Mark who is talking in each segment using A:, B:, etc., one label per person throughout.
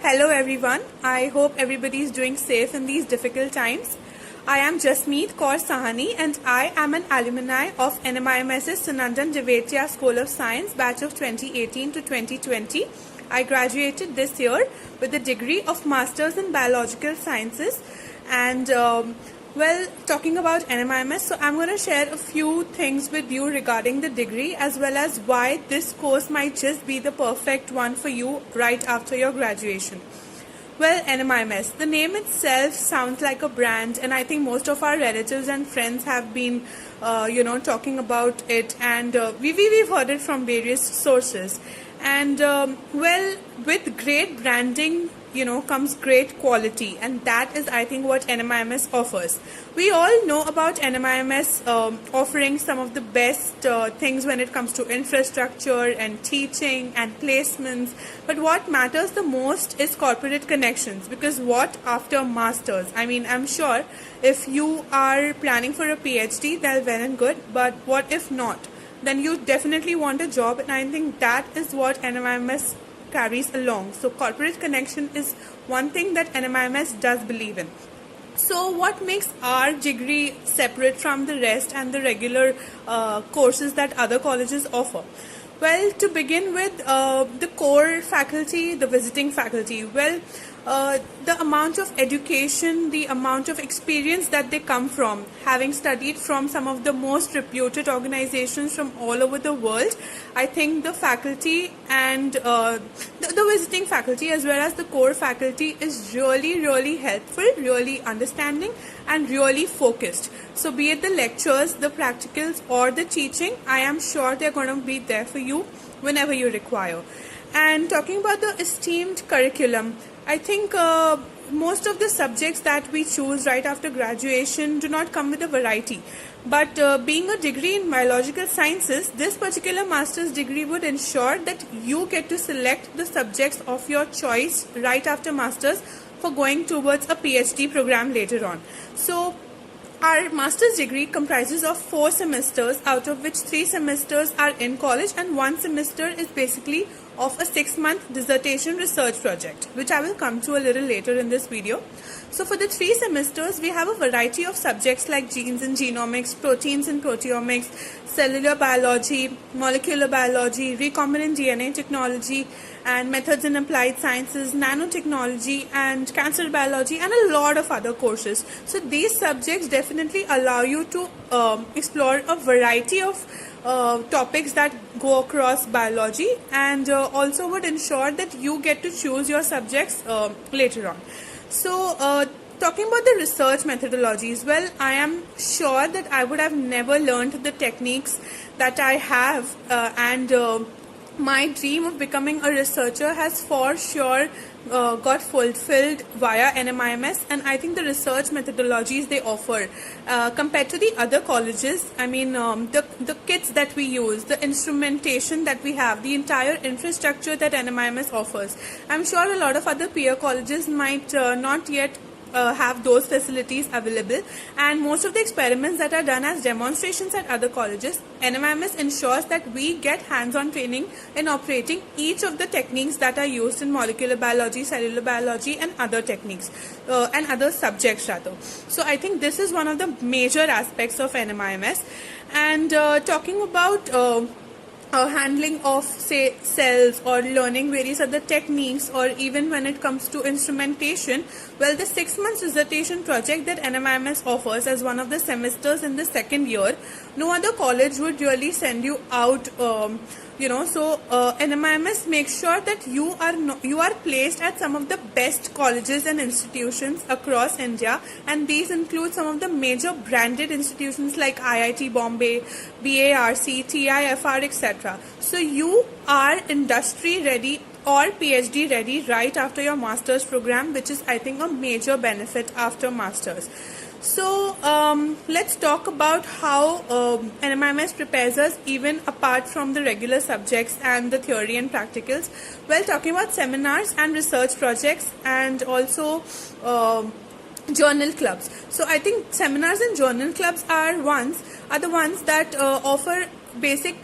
A: Hello everyone. I hope everybody is doing safe in these difficult times. I am Jasmeet Kaur Sahani and I am an alumni of NMIMS's Sunandan Javetia School of Science batch of 2018 to 2020. I graduated this year with a degree of Masters in Biological Sciences and talking about NMIMS, so I'm going to share a few things with you regarding the degree as well as why this course might just be the perfect one for you right after your graduation. Well, NMIMS, the name itself sounds like a brand, and I think most of our relatives and friends have been, talking about it, and we've heard it from various sources. And with great branding, comes great quality, and that is, I think, what NMIMS offers. We all know about NMIMS offering some of the best things when it comes to infrastructure and teaching and placements, but what matters the most is corporate connections, because what after masters? I mean, I'm sure if you are planning for a PhD, that's well and good, but what if not? Then you definitely want a job, and I think that is what NMIMS carries along. So corporate connection is one thing that NMIMS does believe in. So what makes our degree separate from the rest and the regular courses that other colleges offer? Well, to begin with, the core faculty, the visiting faculty, the amount of education, the amount of experience that they come from, having studied from some of the most reputed organizations from all over the world, I think the faculty and the visiting faculty as well as the core faculty is really helpful, really understanding and really focused. So be it the lectures, the practicals or the teaching, I am sure they're going to be there for you whenever you require. And talking about the esteemed curriculum, I think most of the subjects that we choose right after graduation do not come with a variety. But being a degree in biological sciences, this particular master's degree would ensure that you get to select the subjects of your choice right after master's for going towards a PhD program later on. So our master's degree comprises of 4 semesters, out of which 3 semesters are in college and 1 semester is basically of a 6-month dissertation research project, which I will come to a little later in this video. So for the 3 semesters, we have a variety of subjects like genes and genomics, proteins and proteomics, cellular biology, molecular biology, recombinant DNA technology, and methods in applied sciences, nanotechnology, and cancer biology, and a lot of other courses. So these subjects definitely allow you to explore a variety of topics that go across biology, and also would ensure that you get to choose your subjects later on. So talking about the research methodologies, well, I am sure that I would have never learned the techniques that I have, and my dream of becoming a researcher has for sure got fulfilled via NMIMS, and I think the research methodologies they offer compared to the other colleges, I mean the kits that we use, the instrumentation that we have, the entire infrastructure that NMIMS offers, I'm sure a lot of other peer colleges might not yet have those facilities available, and most of the experiments that are done as demonstrations at other colleges, NMIMS ensures that we get hands-on training in operating each of the techniques that are used in molecular biology, cellular biology, and other techniques and other subjects rather. So I think this is one of the major aspects of NMIMS. And talking about handling of, say, cells or learning various other techniques, or even when it comes to instrumentation, well, the 6 months dissertation project that NMIMS offers as one of the semesters in the 2nd year, no other college would really send you out. So NMIMS makes sure that you are placed at some of the best colleges and institutions across India, and these include some of the major branded institutions like IIT Bombay, BARC, TIFR, etc. So you are industry ready or PhD ready right after your master's program, which is, I think, a major benefit after master's. So let's talk about how NMIMS prepares us even apart from the regular subjects and the theory and practicals. Well, talking about seminars and research projects, and also journal clubs. So I think seminars and journal clubs are the ones that offer basic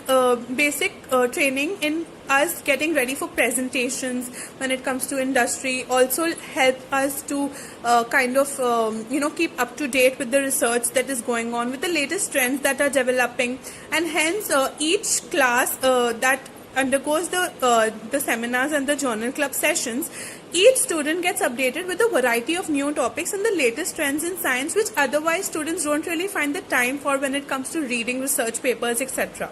A: training in us getting ready for presentations when it comes to industry. Also help us to keep up to date with the research that is going on, with the latest trends that are developing, and hence each class that undergoes the seminars and the journal club sessions, each student gets updated with a variety of new topics and the latest trends in science, which otherwise students don't really find the time for when it comes to reading research papers, etc.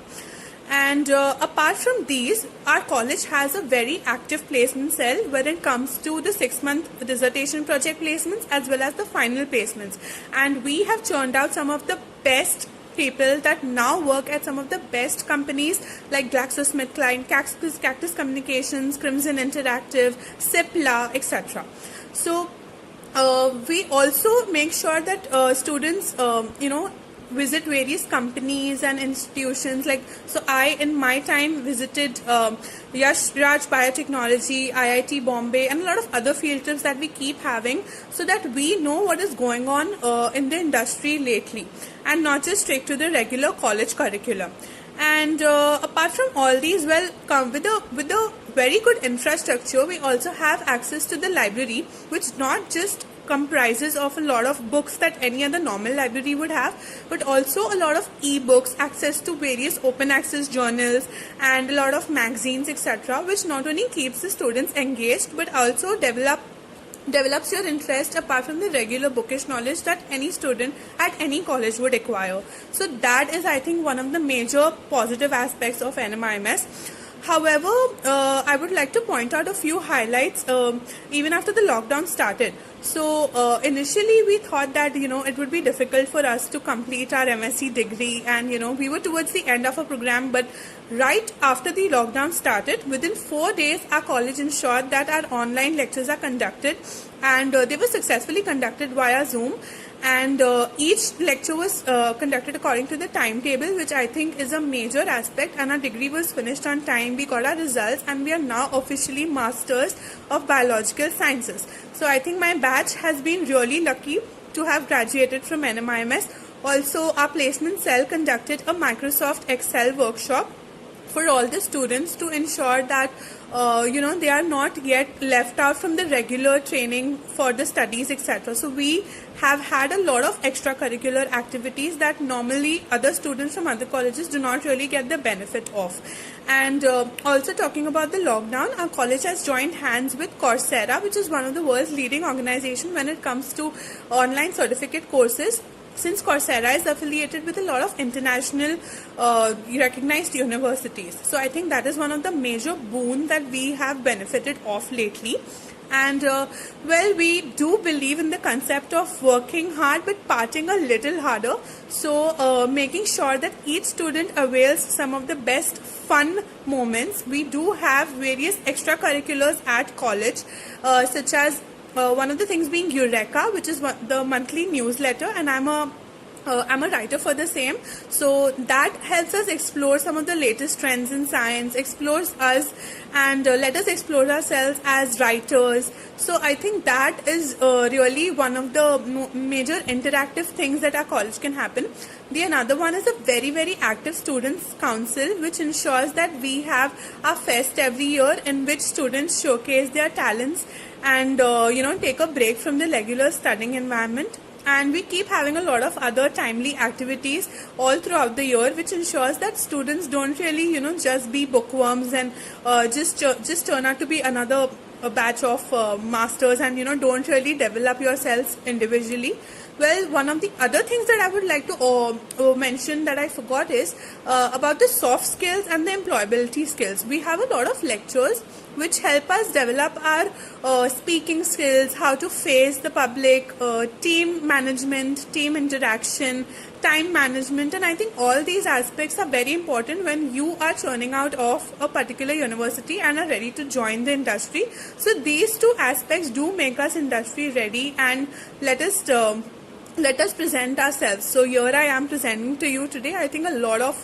A: And apart from these, our college has a very active placement cell when it comes to the 6-month dissertation project placements as well as the final placements. And we have churned out some of the best people that now work at some of the best companies like GlaxoSmithKline, Cactus Communications, Crimson Interactive, Cipla, etc. So we also make sure that students, visit various companies and institutions. So I in my time visited Yash Raj Biotechnology, IIT Bombay, and a lot of other field trips that we keep having, so that we know what is going on in the industry lately, and not just stick to the regular college curriculum. And apart from all these, come with a very good infrastructure, we also have access to the library, which not just comprises of a lot of books that any other normal library would have, but also a lot of e-books, access to various open access journals, and a lot of magazines, etc., which not only keeps the students engaged but also develops your interest apart from the regular bookish knowledge that any student at any college would acquire. So that is, I think, one of the major positive aspects of NMIMS. However, I would like to point out a few highlights even after the lockdown started. So initially we thought that it would be difficult for us to complete our MSc degree, and we were towards the end of our program, but right after the lockdown started, within 4 days our college ensured that our online lectures are conducted, and they were successfully conducted via Zoom. And each lecture was conducted according to the timetable, which I think is a major aspect, and our degree was finished on time. We got our results, and we are now officially masters of biological sciences. So I think my batch has been really lucky to have graduated from NMIMS. Also, our placement cell conducted a Microsoft Excel workshop for all the students to ensure that they are not yet left out from the regular training for the studies, etc. So we have had a lot of extracurricular activities that normally other students from other colleges do not really get the benefit of. And also, talking about the lockdown, our college has joined hands with Coursera, which is one of the world's leading organizations when it comes to online certificate courses, since Coursera is affiliated with a lot of international recognized universities. So I think that is one of the major boon that we have benefited of lately. And we do believe in the concept of working hard but partying a little harder. So making sure that each student avails some of the best fun moments. We do have various extracurriculars at college, such as one of the things being Eureka, which is the monthly newsletter, and I'm a writer for the same. So that helps us explore some of the latest trends in science, explores us, and let us explore ourselves as writers. So I think that is really one of the major interactive things that our college can happen. The another one is a very, very active students council, which ensures that we have a fest every year in which students showcase their talents and take a break from the regular studying environment. And we keep having a lot of other timely activities all throughout the year, which ensures that students don't really just be bookworms and just turn out to be another batch of masters, and don't really develop yourselves individually. Well, one of the other things that I would like to mention that I forgot is about the soft skills and the employability skills. We have a lot of lectures which help us develop our speaking skills, how to face the public, team management, team interaction, time management, and I think all these aspects are very important when you are churning out of a particular university and are ready to join the industry. So these two aspects do make us industry ready, and let us present ourselves. So here I am presenting to you today. I think a lot of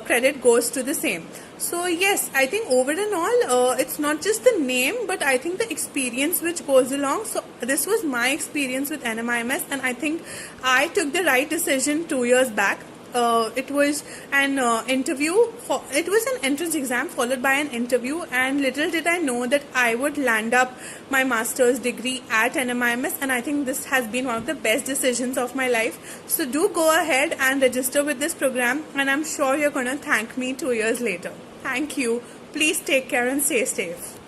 A: credit goes to the same. So yes, I think over and all, it's not just the name, but I think the experience which goes along. So this was my experience with NMIMS, and I think I took the right decision 2 years back. it was an interview. It was an entrance exam followed by an interview, and little did I know that I would land up my master's degree at NMIMS, and I think this has been one of the best decisions of my life. So do go ahead and register with this program, and I'm sure you're going to thank me 2 years later. Thank you. Please take care and stay safe.